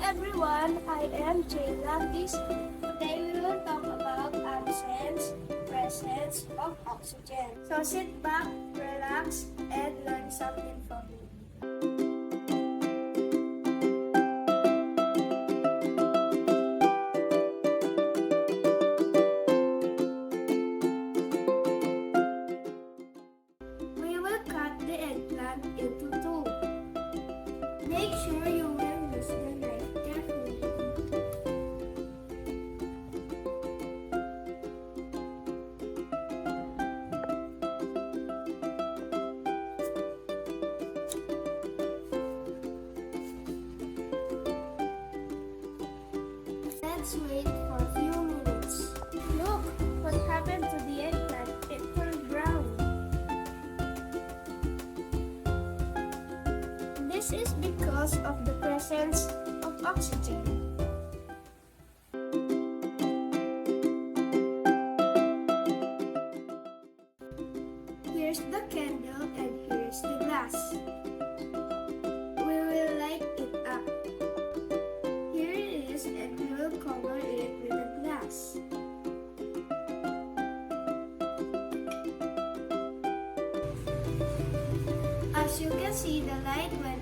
everyone, I am Jayla. Today we will talk about absence, presence of oxygen. So sit back, relax, and learn something from me. We will cut the eggplant into two. Make sure you will use the knife carefully. Let's wait for a few minutes. Look, what happened to the eggplant? It turned brown. This is because of the presence of oxygen. Here's the candle and here's the glass. We will light it up. Here it is and we will cover it with a glass. As you can see, the light went